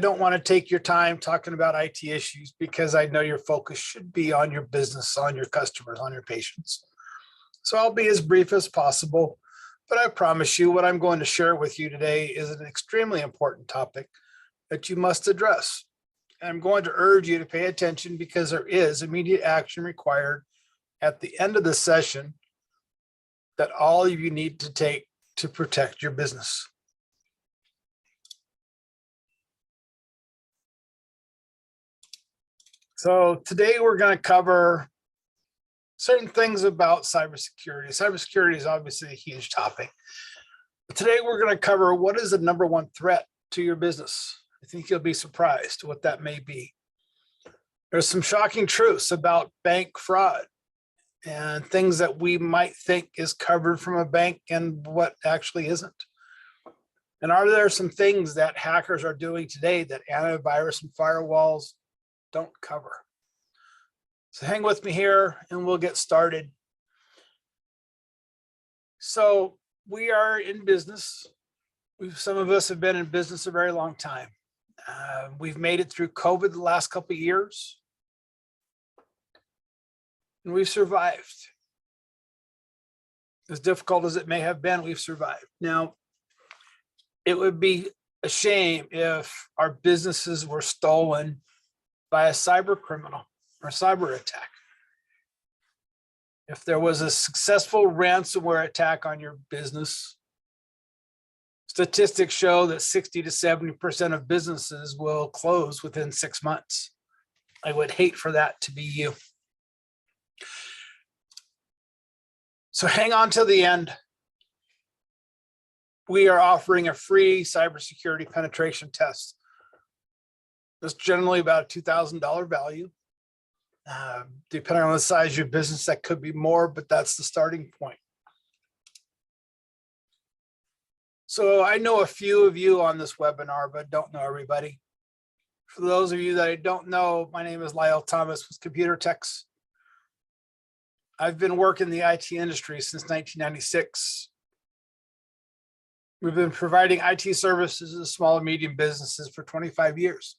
don't want to take your time talking about IT issues because I know your focus should be on your business, on your customers, on your patients. So I'll be as brief as possible, but I promise you what I'm going to share with you today is an extremely important topic that you must address. And I'm going to urge you to pay attention because there is immediate action required at the end of the session that all of you need to take to protect your business. So today we're going to cover certain things about cybersecurity. Cybersecurity is obviously a huge topic. But today we're going to cover what is the number one threat to your business. I think you'll be surprised what that may be. There's some shocking truths about bank fraud and things that we might think is covered from a bank and what actually isn't. And are there some things that hackers are doing today that antivirus and firewalls don't cover? So hang with me here and we'll get started. So we are in business. Some of us have been in business a very long time. We've made it through COVID the last couple of years. And we've survived. As difficult as it may have been, we've survived. Now, it would be a shame if our businesses were stolen by a cyber criminal or cyber attack. If there was a successful ransomware attack on your business, statistics show that 60 to 70% of businesses will close within 6 months. I would hate for that to be you. So hang on till the end. We are offering a free cybersecurity penetration test. That's generally about a $2,000 value. Depending on the size of your business, that could be more, but that's the starting point. So I know a few of you on this webinar, but don't know everybody. For those of you that I don't know, my name is Lyle Thomas with Computer Techs. I've been working in the IT industry since 1996. We've been providing IT services to small and medium businesses for 25 years,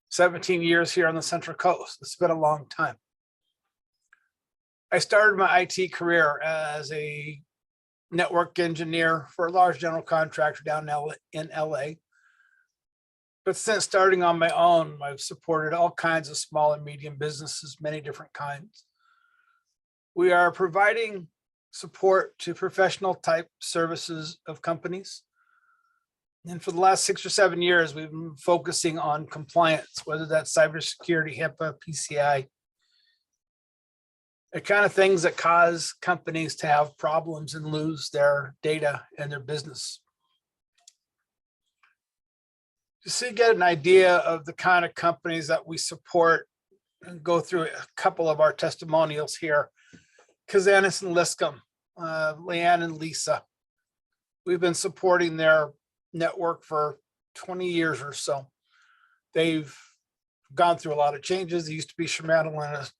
17 years here on the Central Coast. It's been a long time. I started my IT career as a network engineer for a large general contractor down in LA. But since starting on my own, I've supported all kinds of small and medium businesses, many different kinds. We are providing support to professional type services of companies. And for the last 6 or 7 years, we've been focusing on compliance, whether that's cybersecurity, HIPAA, PCI, the kind of things that cause companies to have problems and lose their data and their business. Just so you get an idea of the kind of companies that we support and go through a couple of our testimonials here. Kazanis and Liscum, Leanne and Lisa. We've been supporting their network for 20 years or so. They've gone through a lot of changes. They used to be Shermantle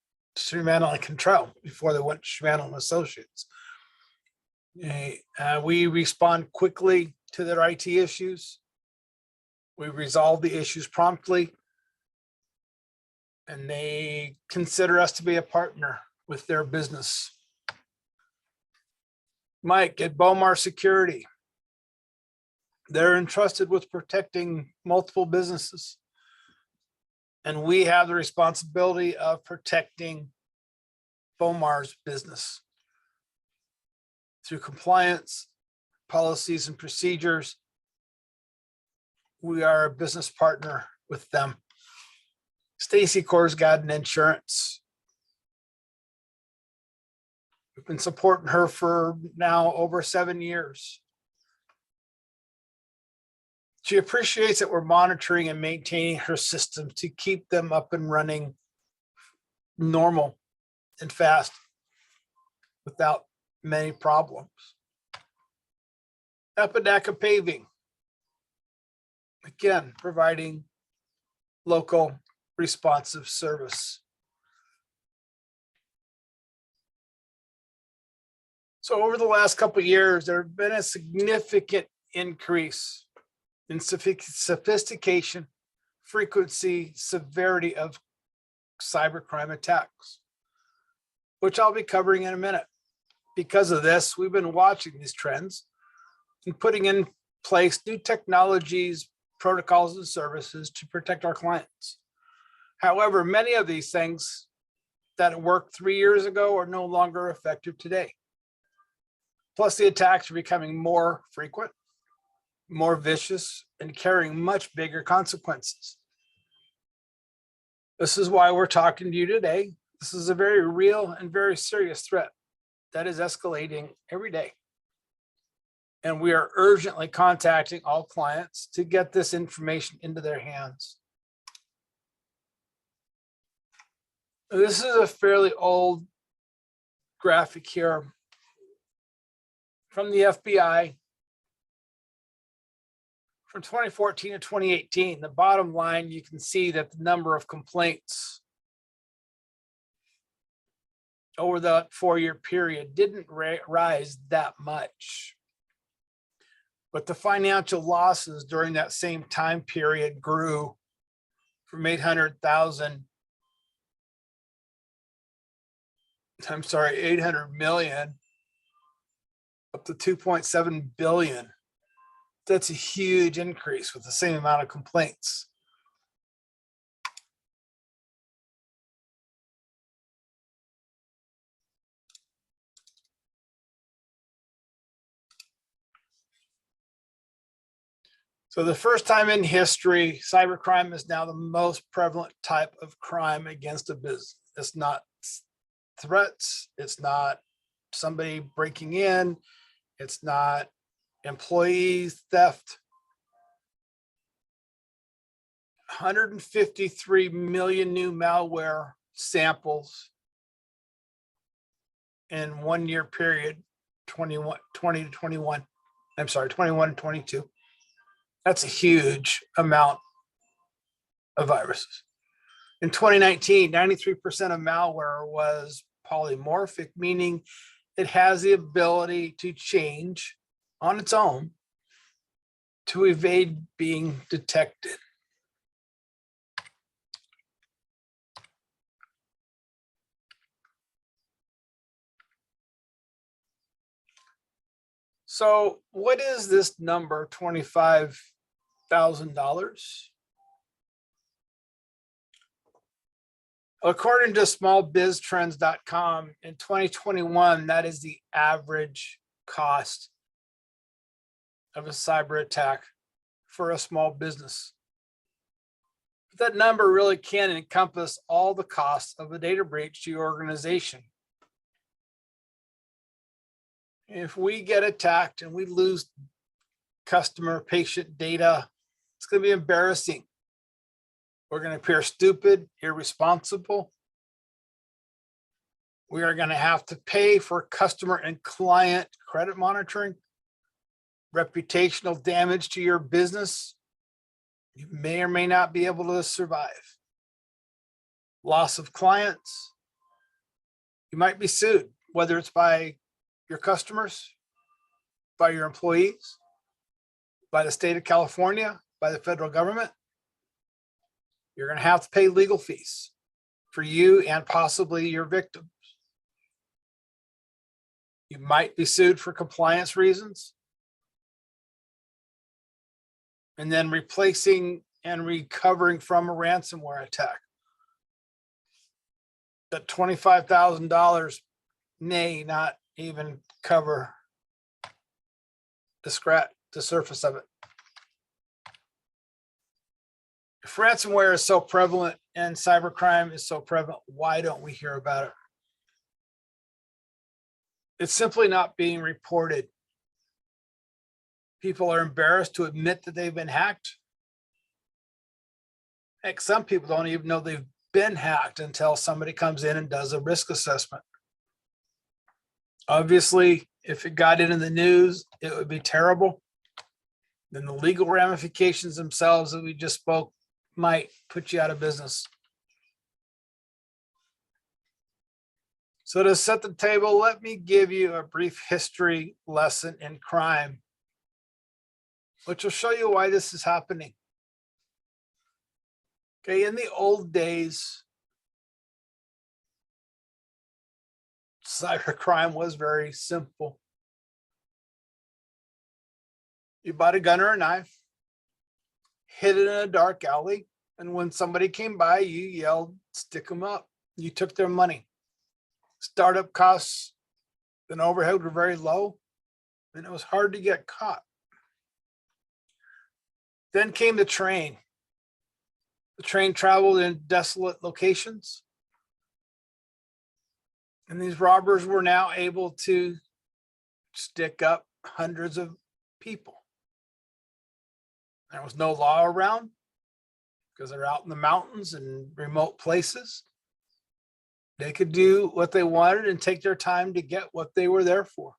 and Control before they went to Shermantle and Associates. We respond quickly to their IT issues. We resolve the issues promptly. And they consider us to be a partner with their business. Mike at Bomar Security. They're entrusted with protecting multiple businesses. And we have the responsibility of protecting Bomar's business through compliance, policies, and procedures. We are a business partner with them. Stacy Korsgaard Insurance. We've been supporting her for now over 7 years. She appreciates that we're monitoring and maintaining her systems to keep them up and running normal and fast without many problems. Epidaka Paving, again, providing local responsive service. So over the last couple of years, there have been a significant increase in sophistication frequency, severity of cybercrime attacks, which I'll be covering in a minute. Because of this, we've been watching these trends and putting in place new technologies, protocols, and services to protect our clients. However, many of these things that worked 3 years ago are no longer effective today. Plus, the attacks are becoming more frequent, more vicious, and carrying much bigger consequences. This is why we're talking to you today. This is a very real and very serious threat that is escalating every day. And we are urgently contacting all clients to get this information into their hands. This is a fairly old graphic here from the FBI from 2014 to 2018. The bottom line, you can see that the number of complaints over the 4-year period didn't rise that much. But the financial losses during that same time period grew from 800 million up to 2.7 billion. That's a huge increase with the same amount of complaints. So the first time in history, cybercrime is now the most prevalent type of crime against a business. It's not threats. It's not somebody breaking in. It's not employee theft. 153 million new malware samples in 1 year period, 20 to 21. I'm sorry, 21 and 22. That's a huge amount of viruses. In 2019, 93% of malware was polymorphic, meaning it has the ability to change on its own to evade being detected. So what is this number, $25,000? According to smallbiztrends.com, in 2021, that is the average cost of a cyber attack for a small business. But that number really can encompass all the costs of a data breach to your organization. If we get attacked and we lose customer patient data, it's going to be embarrassing. We're going to appear stupid, irresponsible. We are going to have to pay for customer and client credit monitoring, reputational damage to your business. You may or may not be able to survive. Loss of clients. You might be sued, whether it's by your customers, by your employees, by the state of California, by the federal government. You're going to have to pay legal fees for you and possibly your victims. You might be sued for compliance reasons. And then replacing and recovering from a ransomware attack. That $25,000 may not even cover the surface of it. If ransomware is so prevalent and cybercrime is so prevalent, why don't we hear about it? It's simply not being reported. People are embarrassed to admit that they've been hacked. Heck, some people don't even know they've been hacked until somebody comes in and does a risk assessment. Obviously, if it got into the news, it would be terrible. Then the legal ramifications themselves that we just spoke might put you out of business. So to set the table, let me give you a brief history lesson in crime, which will show you why this is happening. Okay, in the old days, cybercrime was very simple. You bought a gun or a knife, hid it in a dark alley, and when somebody came by, you yelled, "Stick them up." You took their money. Startup costs and overhead were very low, and it was hard to get caught. Then came the train. The train traveled in desolate locations, and these robbers were now able to stick up hundreds of people. There was no law around because they're out in the mountains and remote places. They could do what they wanted and take their time to get what they were there for.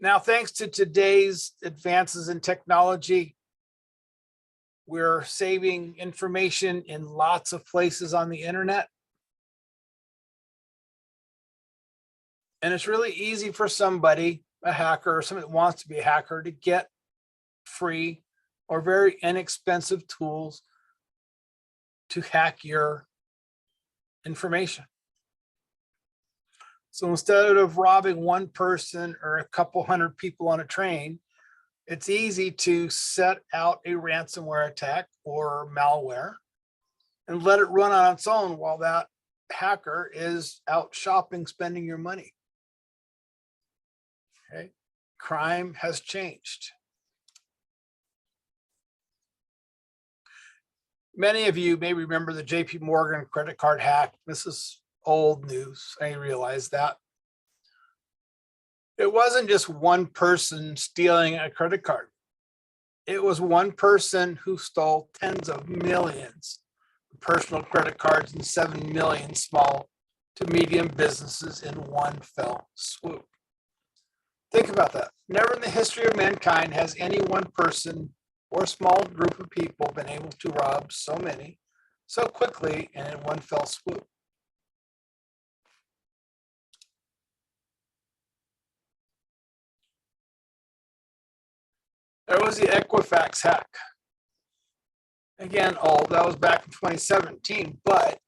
Now, thanks to today's advances in technology, we're saving information in lots of places on the internet. And it's really easy for somebody, a hacker or somebody that wants to be a hacker, to get free or very inexpensive tools to hack your information. So instead of robbing one person or a couple hundred people on a train, it's easy to set out a ransomware attack or malware and let it run on its own while that hacker is out shopping, spending your money. Okay, crime has changed. Many of you may remember the JP Morgan credit card hack. This is old news. I realize that. It wasn't just one person stealing a credit card. It was one person who stole tens of millions of personal credit cards and 7 million small to medium businesses in one fell swoop. Think about that. Never in the history of mankind has any one person or small group of people been able to rob so many so quickly and in one fell swoop. There was the Equifax hack. Again, that was back in 2017, but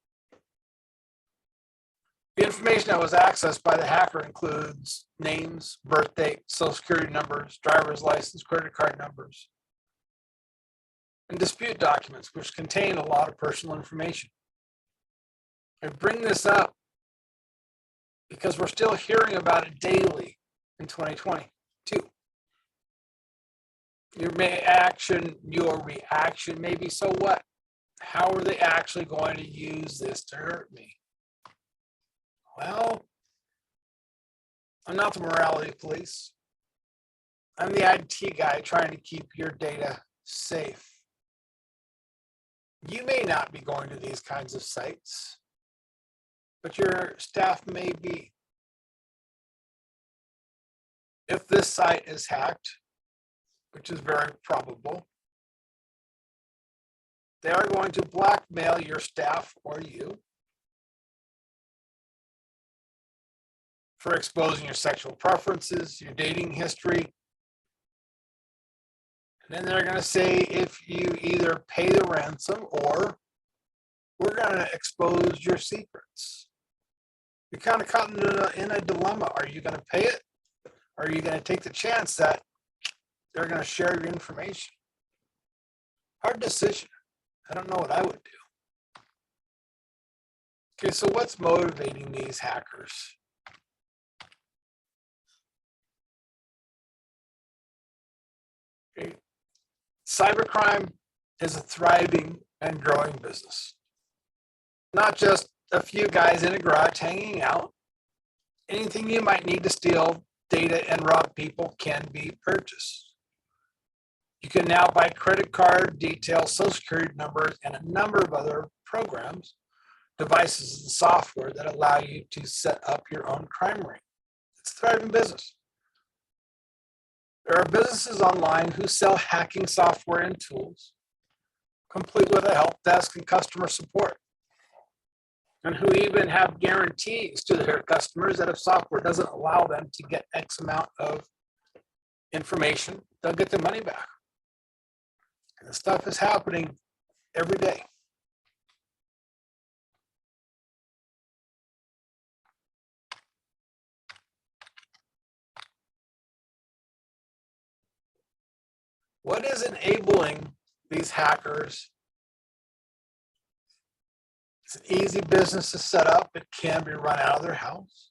the information that was accessed by the hacker includes names, birth date, social security numbers, driver's license, credit card numbers, and dispute documents, which contain a lot of personal information. I bring this up because we're still hearing about it daily in 2022. Your reaction may be, so what? How are they actually going to use this to hurt me? Well, I'm not the morality police. I'm the IT guy trying to keep your data safe. You may not be going to these kinds of sites, but your staff may be. If this site is hacked, which is very probable, they are going to blackmail your staff or you for exposing your sexual preferences, your dating history. And then they're going to say, if you either pay the ransom or we're going to expose your secrets. You're kind of caught in a dilemma. Are you going to pay it? Or are you going to take the chance that they're going to share your information? Hard decision. I don't know what I would do. Okay, so what's motivating these hackers? Okay. Cybercrime is a thriving and growing business. Not just a few guys in a garage hanging out. Anything you might need to steal data and rob people can be purchased. You can now buy credit card details, social security numbers, and a number of other programs, devices, and software that allow you to set up your own crime ring. It's a thriving business. There are businesses online who sell hacking software and tools, complete with a help desk and customer support, and who even have guarantees to their customers that if software doesn't allow them to get X amount of information, they'll get their money back. And this stuff is happening every day. What is enabling these hackers? It's an easy business to set up. It can be run out of their house.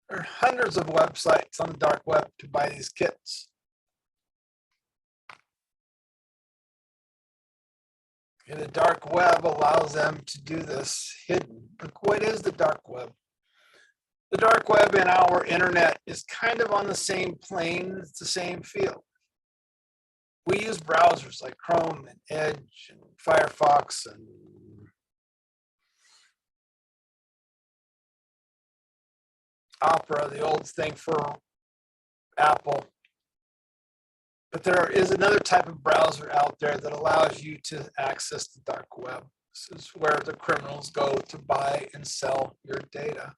There are hundreds of websites on the dark web to buy these kits. And the dark web allows them to do this hidden. But what is the dark web? The dark web and our internet is kind of on the same plane. It's the same field. We use browsers like Chrome and Edge and Firefox and Opera, the old thing for Apple. But there is another type of browser out there that allows you to access the dark web. This is where the criminals go to buy and sell your data.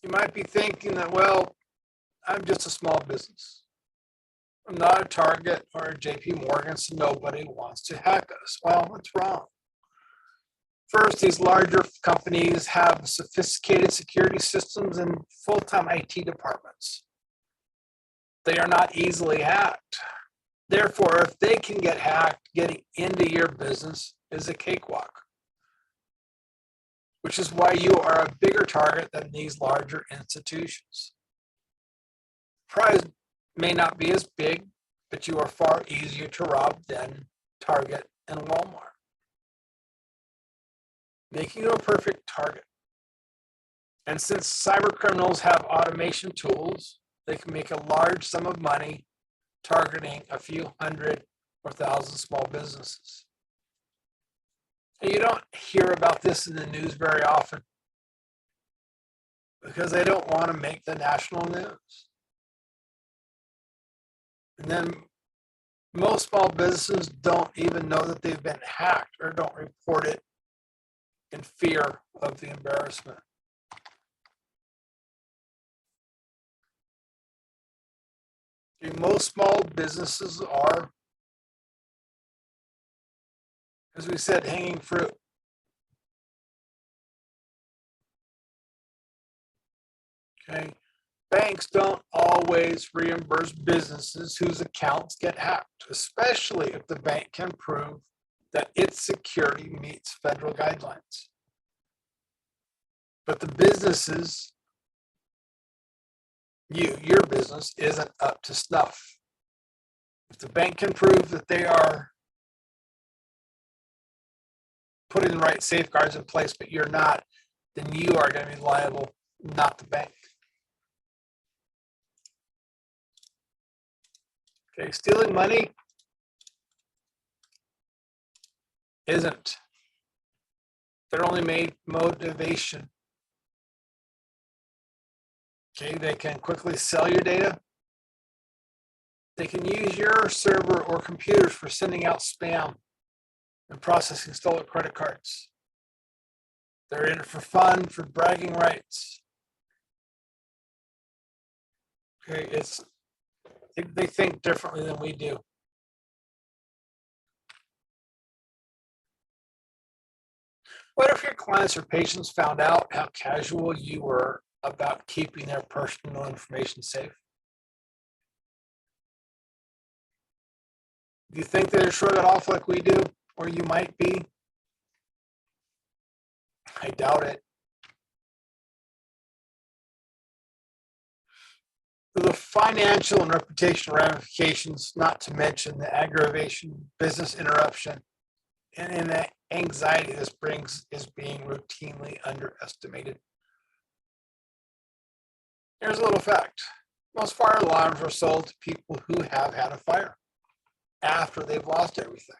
You might be thinking that, well, I'm just a small business. I'm not a Target or a JP Morgan, so nobody wants to hack us. Well, that's wrong. First, these larger companies have sophisticated security systems and full-time IT departments. They are not easily hacked. Therefore, if they can get hacked, getting into your business is a cakewalk, which is why you are a bigger target than these larger institutions. Prize may not be as big, but you are far easier to rob than Target and Walmart, making you a perfect target. And since cyber criminals have automation tools, they can make a large sum of money targeting a few hundred or thousand small businesses. And you don't hear about this in the news very often because they don't want to make the national news. And then most small businesses don't even know that they've been hacked or don't report it in fear of the embarrassment. Most small businesses are, as we said, hanging fruit. Okay. Banks don't always reimburse businesses whose accounts get hacked, especially if the bank can prove that its security meets federal guidelines. But the businesses, your business isn't up to snuff. If the bank can prove that they are putting the right safeguards in place, but you're not, then you are going to be liable, not the bank. Okay, stealing money isn't their only main motivation. Okay, they can quickly sell your data. They can use your server or computers for sending out spam and processing stolen credit cards. They're in it for fun, for bragging rights. Okay, they think differently than we do. What if your clients or patients found out how casual you were about keeping their personal information safe? Do you think they'd shrug it off like we do, or you might be? I doubt it. The financial and reputational ramifications, not to mention the aggravation, business interruption, and the anxiety this brings is being routinely underestimated. Here's a little fact. Most fire alarms are sold to people who have had a fire after they've lost everything.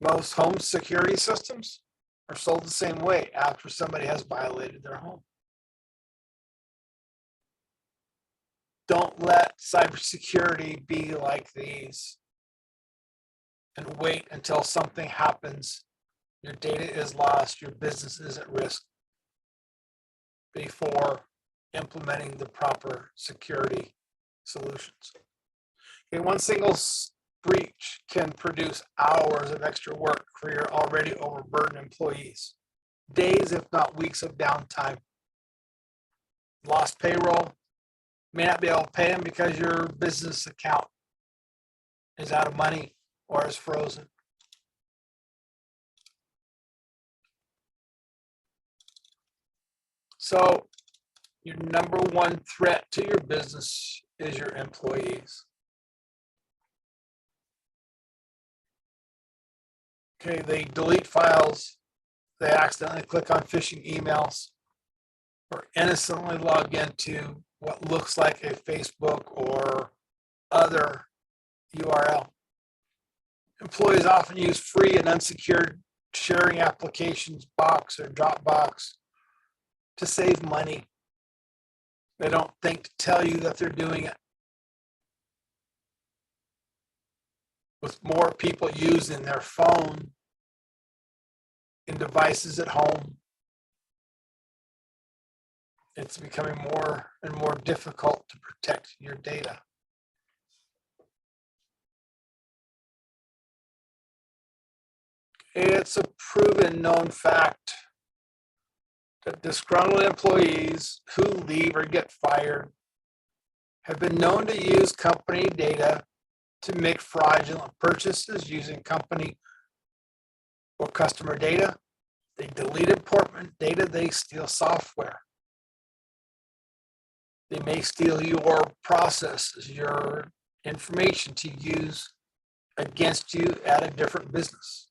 Most home security systems are sold the same way after somebody has violated their home. Don't let cybersecurity be like these and wait until something happens, your data is lost, your business is at risk before implementing the proper security solutions. Okay, one single breach can produce hours of extra work for your already overburdened employees. Days, if not weeks of downtime. Lost payroll. May not be able to pay them because your business account is out of money or is frozen. So your number one threat to your business is your employees. Okay, they delete files, they accidentally click on phishing emails, or innocently log into what looks like a Facebook or other URL. Employees often use free and unsecured sharing applications, Box or Dropbox, to save money. They don't think to tell you that they're doing it. With more people using their phone and devices at home, it's becoming more and more difficult to protect your data. It's a proven known fact that disgruntled employees who leave or get fired have been known to use company data to make fraudulent purchases using company or customer data. They delete important data, they steal software. They may steal your processes, your information to use against you at a different business.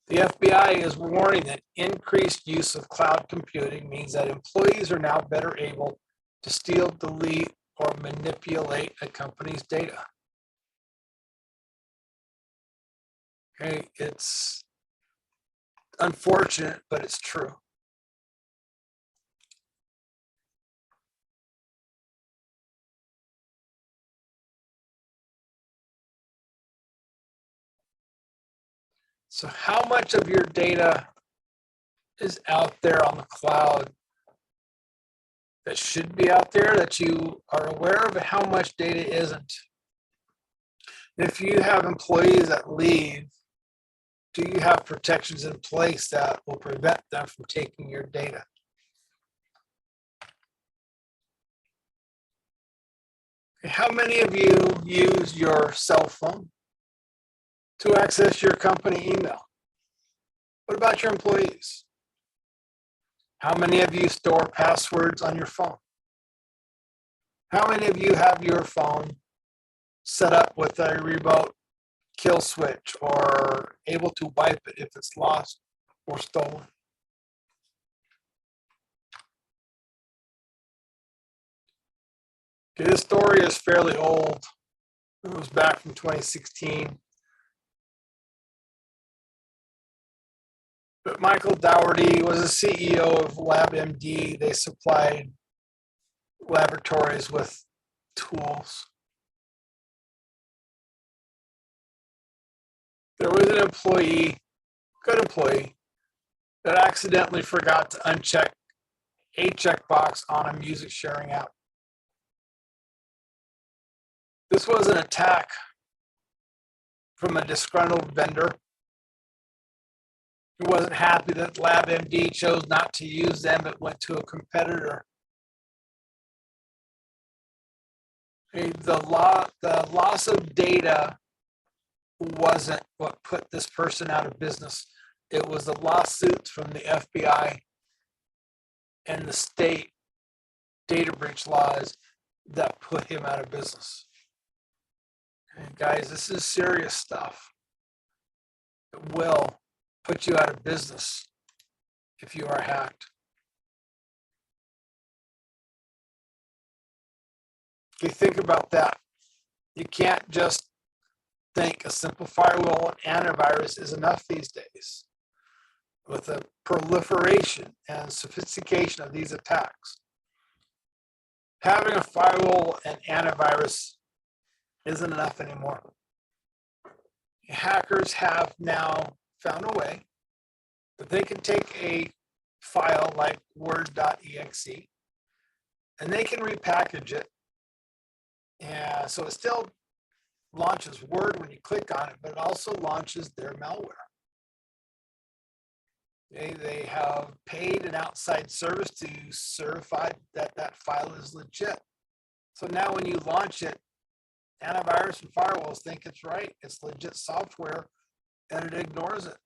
The FBI is warning that increased use of cloud computing means that employees are now better able to steal, delete, or manipulate a company's data. Okay, it's unfortunate, but it's true. So how much of your data is out there on the cloud that should be out there that you are aware of, and how much data isn't? If you have employees that leave, do you have protections in place that will prevent them from taking your data? How many of you use your cell phone to access your company email? What about your employees? How many of you store passwords on your phone? How many of you have your phone set up with a remote kill switch or able to wipe it if it's lost or stolen? Okay, this story is fairly old. It was back from 2016. But Michael Dougherty was the CEO of LabMD. They supplied laboratories with tools. There was an employee, good employee, that accidentally forgot to uncheck a checkbox on a music sharing app. This was an attack from a disgruntled vendor who wasn't happy that LabMD chose not to use them but went to a competitor. The loss of data wasn't what put this person out of business. It was the lawsuits from the FBI and the state data breach laws that put him out of business. And guys, this is serious stuff. It will put you out of business if you are hacked. Okay, think about that. You can't just think a simple firewall and antivirus is enough these days. With the proliferation and sophistication of these attacks, having a firewall and antivirus isn't enough anymore. Hackers have now found a way that they can take a file like word.exe and they can repackage it And so it still launches Word when you click on it, but it also launches their malware. They have paid an outside service to certify that that file is legit. So now when you launch it, antivirus and firewalls think it's right. It's legit software, and it ignores it.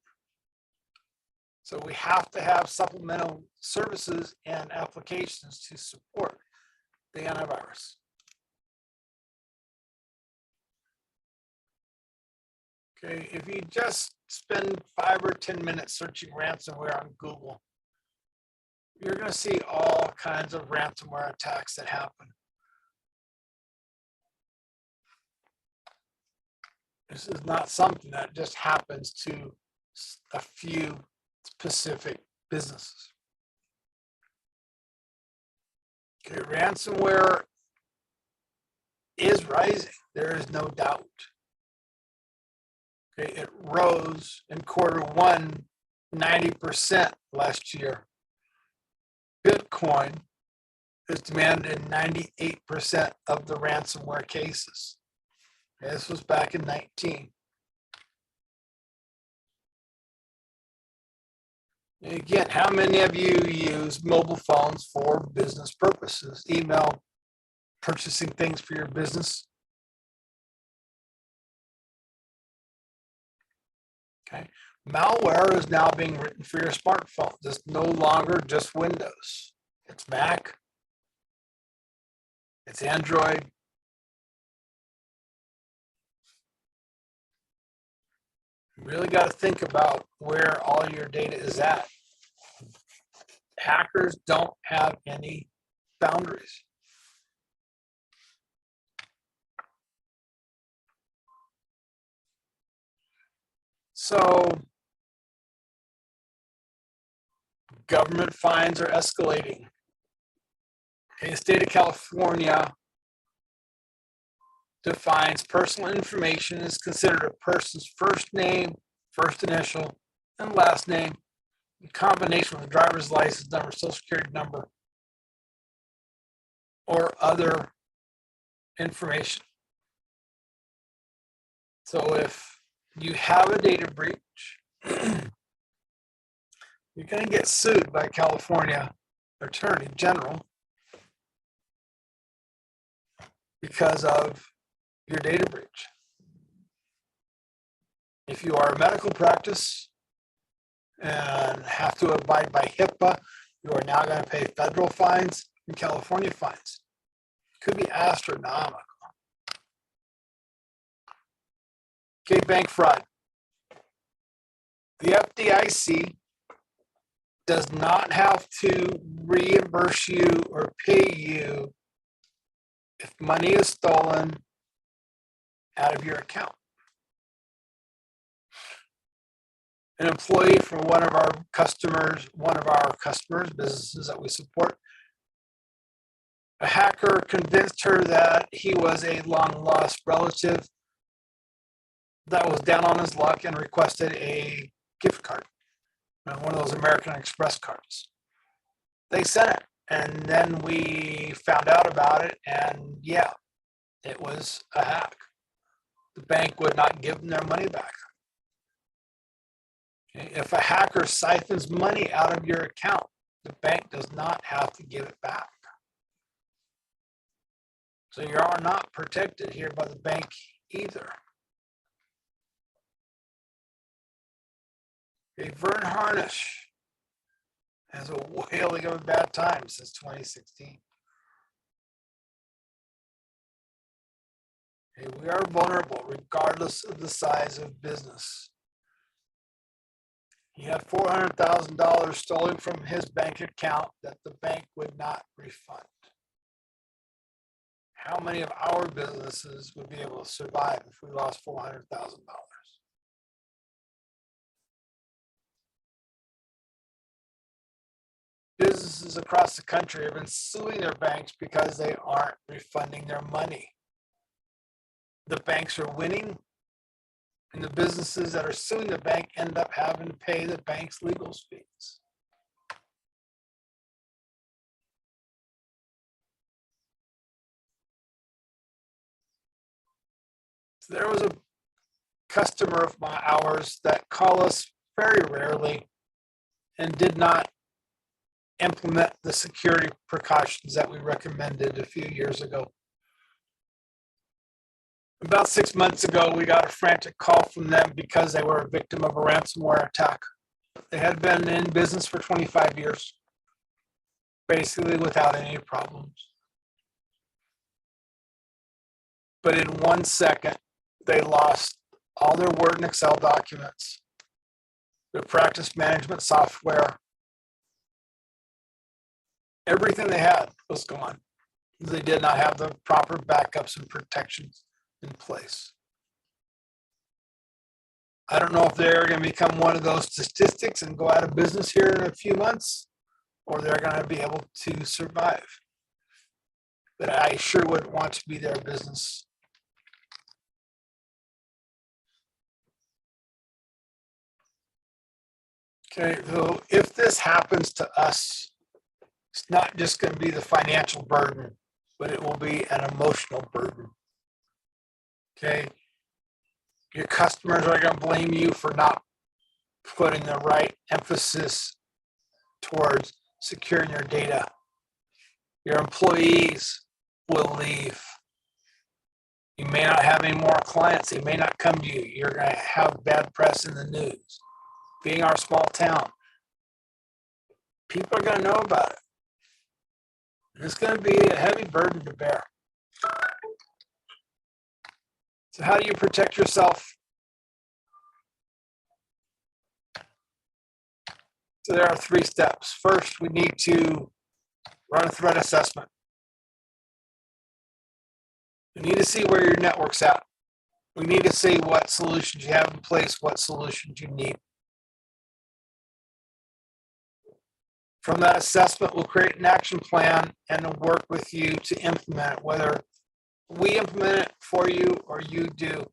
So we have to have supplemental services and applications to support the antivirus. Okay, if you just spend 5 or 10 minutes searching ransomware on Google, you're going to see all kinds of ransomware attacks that happen. This is not something that just happens to a few specific businesses. Okay, ransomware is rising. There is no doubt. Okay, it rose in Q1 90% last year. Bitcoin is demanded in 98% of the ransomware cases. Okay, this was back in 19. And again, how many of you use mobile phones for business purposes? Email, purchasing things for your business? Okay. Malware is now being written for your smartphone. It's no longer just Windows. It's Mac. It's Android. You really got to think about where all your data is at. Hackers don't have any boundaries. So government fines are escalating. Okay, the state of California defines personal information as considered a person's first name, first initial, and last name in combination with a driver's license number, social security number, or other information. So if you have a data breach, you're going to get sued by California Attorney General because of your data breach. If you are a medical practice and have to abide by HIPAA, you are now going to pay federal fines and California fines. It could be astronomical. Okay, bank fraud. The FDIC does not have to reimburse you or pay you if money is stolen out of your account. An employee from one of our customers, businesses that we support, a hacker convinced her that he was a long lost relative that was down on his luck and requested a gift card, one of those American Express cards. They sent it, and then we found out about it, and yeah, it was a hack. The bank would not give them their money back. Okay. If a hacker siphons money out of your account, the bank does not have to give it back. So you are not protected here by the bank either. Okay, Vern Harnish has a whaling of a bad time since 2016. Okay, we are vulnerable regardless of the size of business. He had $400,000 stolen from his bank account that the bank would not refund. How many of our businesses would be able to survive if we lost $400,000? Businesses across the country have been suing their banks because they aren't refunding their money. The banks are winning, and the businesses that are suing the bank end up having to pay the bank's legal fees. There was a customer of ours that called us very rarely and did not implement the security precautions that we recommended a few years ago. About 6 months ago, we got a frantic call from them because they were a victim of a ransomware attack. They had been in business for 25 years, basically without any problems. But in 1 second, they lost all their Word and Excel documents, their practice management software. Everything they had was gone. They did not have the proper backups and protections in place. I don't know if they're going to become one of those statistics and go out of business here in a few months, or they're going to be able to survive. But I sure wouldn't want to be their business. Okay, so if this happens to us, it's not just going to be the financial burden, but it will be an emotional burden. Okay, your customers are going to blame you for not putting the right emphasis towards securing your data. Your employees will leave. You may not have any more clients. They may not come to you. You're going to have bad press in the news. Being our small town, people are going to know about it. It's going to be a heavy burden to bear. So how do you protect yourself? So there are 3 steps. First, we need to run a threat assessment. We need to see where your network's at. We need to see what solutions you have in place, what solutions you need. From that assessment, we'll create an action plan and we'll work with you to implement it, whether we implement it for you or you do.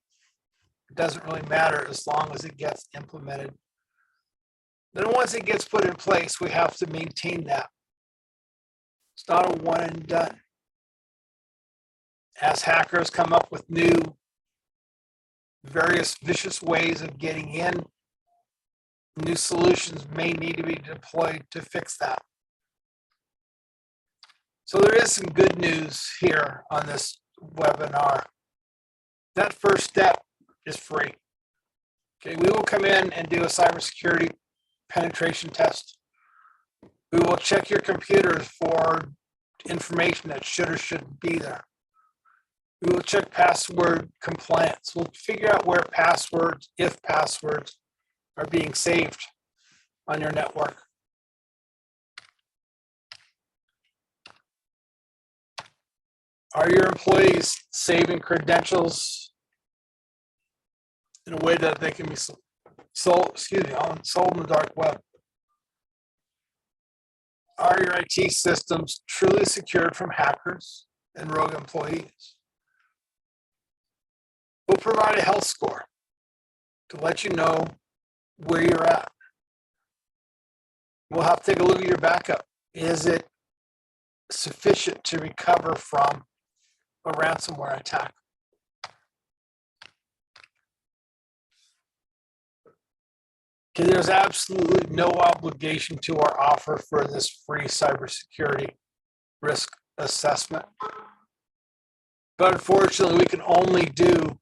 It doesn't really matter as long as it gets implemented. Then once it gets put in place, we have to maintain that. It's not a one and done. As hackers come up with new, various vicious ways of getting in, new solutions may need to be deployed to fix that. So there is some good news here on this webinar. That first step is free. Okay, we will come in and do a cybersecurity penetration test. We will check your computers for information that should or shouldn't be there. We will check password compliance. We'll figure out where passwords, if passwords, are being saved on your network. Are your employees saving credentials in a way that they can be sold in the dark web? Are your IT systems truly secured from hackers and rogue employees? We'll provide a health score to let you know where you're at. We'll have to take a look at your backup. Is it sufficient to recover from a ransomware attack? Okay, there's absolutely no obligation to our offer for this free cybersecurity risk assessment. But unfortunately, we can only do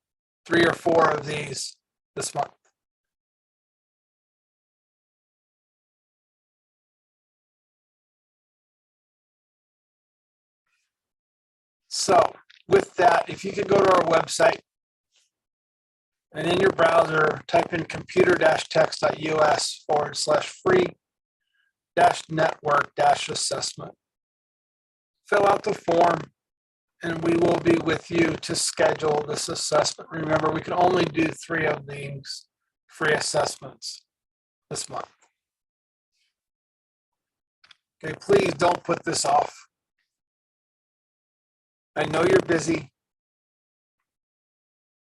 3 or 4 of these this month. So with that, if you could go to our website and in your browser, type in computer-text.us/free-network-assessment. Fill out the form and we will be with you to schedule this assessment. Remember, we can only do 3 of these free assessments this month. Okay, please don't put this off. I know you're busy,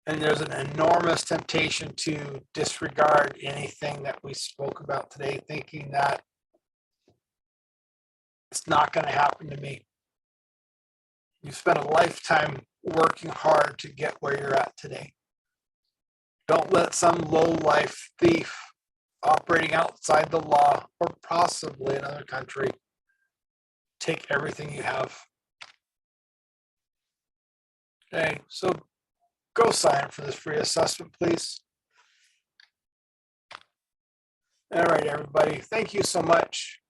and there's an enormous temptation to disregard anything that we spoke about today, thinking that it's not going to happen to me. You've spent a lifetime working hard to get where you're at today. Don't let some low-life thief operating outside the law or possibly another country take everything you have. Okay, so go sign up for this free assessment, please. All right, everybody. Thank you so much.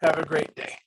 Have a great day.